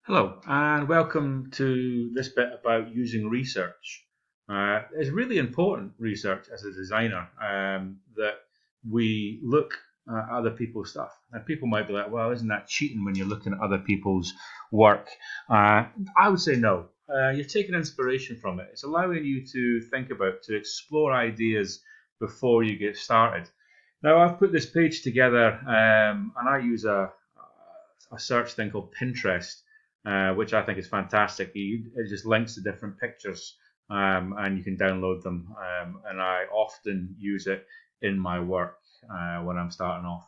Hello, and welcome to this bit about using research. It's really important research as a designer that we look at other people's stuff. And people might be like, well, isn't that cheating when you're looking at other people's work? I would say no. You're taking inspiration from it. It's allowing you to think about, to explore ideas before you get started. Now, I've put this page together and I use a search thing called Pinterest, which I think is fantastic. It just links to different pictures and you can download them. And I often use it in my work when I'm starting off.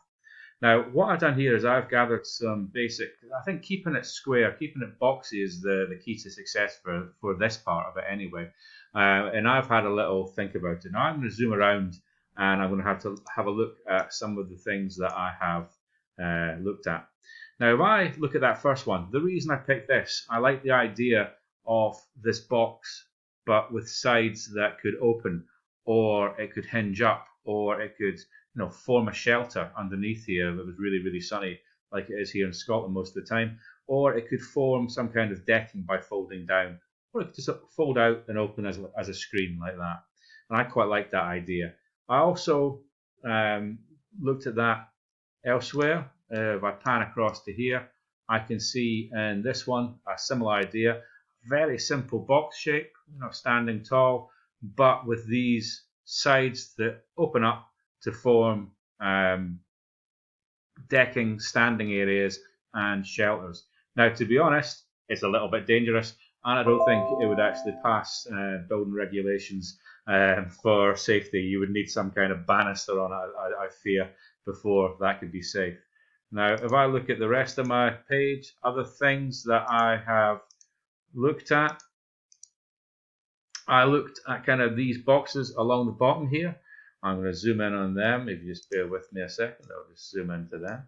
Now, what I've done here is I've gathered some basic, I think keeping it square, keeping it boxy is the key to success for this part of it anyway. And I've had a little think about it. Now I'm going to zoom around and I'm going to have a look at some of the things that I have looked at. Now, if I look at that first one, the reason I picked this, I like the idea of this box, but with sides that could open, or it could hinge up, or it could, form a shelter underneath here if it was really, really sunny, like it is here in Scotland most of the time, or it could form some kind of decking by folding down, or it could just fold out and open as a screen like that. And I quite like that idea. I also looked at that elsewhere. If I pan across to here, I can see in this one a similar idea. Very simple box shape, standing tall, but with these sides that open up to form decking, standing areas, and shelters. Now, to be honest, it's a little bit dangerous, and I don't think it would actually pass building regulations for safety. You would need some kind of banister on it, I fear, before that could be safe. Now, if I look at the rest of my page, other things that I have looked at, I looked at kind of these boxes along the bottom here. I'm going to zoom in on them. If you just bear with me a second, I'll just zoom into them.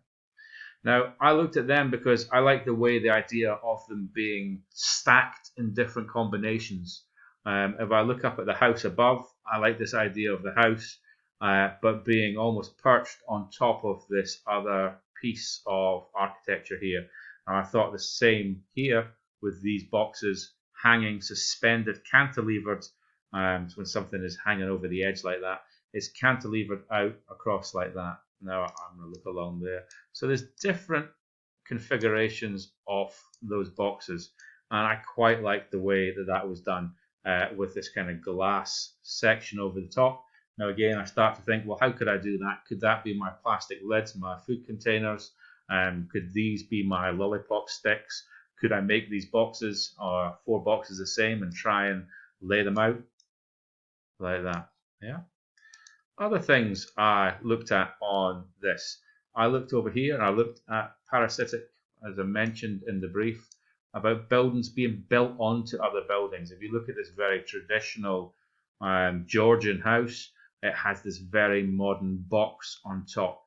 Now, I looked at them because I like the way the idea of them being stacked in different combinations. If I look up at the house above, I like this idea of the house, but being almost perched on top of this other piece of architecture here. And I thought the same here with these boxes hanging, suspended, cantilevered. So when something is hanging over the edge like that, it's cantilevered out across like that. Now I'm going to look along there. So there's different configurations of those boxes, and I quite like the way that was done with this kind of glass section over the top. Now again, I start to think, well, how could I do that? Could that be my plastic lids, my food containers? Could these be my lollipop sticks? Could I make these boxes or 4 boxes the same and try and lay them out like that? Yeah. Other things I looked at on this. I looked over here and I looked at Parasitic, as I mentioned in the brief, about buildings being built onto other buildings. If you look at this very traditional Georgian house, it has this very modern box on top.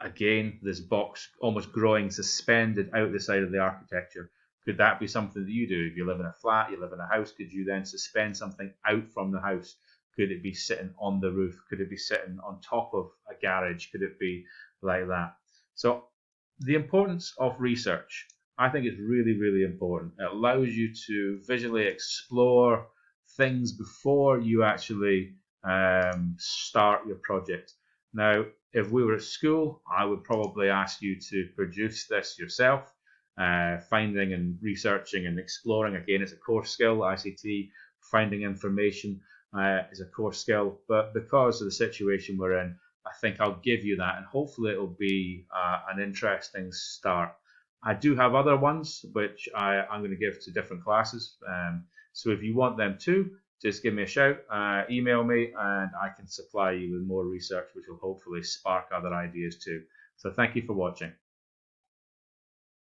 Again, this box almost growing suspended out the side of the architecture. Could that be something that you do? If you live in a flat, you live in a house, could you then suspend something out from the house? Could it be sitting on the roof? Could it be sitting on top of a garage? Could it be like that? So the importance of research, I think, is really, really important. It allows you to visually explore things before you actually start your project. Now, if we were at school, I would probably ask you to produce this yourself. Finding and researching and exploring, again, it's a core skill. ICT, finding information is a core skill. But because of the situation we're in, I think I'll give you that, and hopefully it'll be an interesting start. I do have other ones which I'm going to give to different classes. So if you want them too, just give me a shout, email me, and I can supply you with more research, which will hopefully spark other ideas too. So thank you for watching.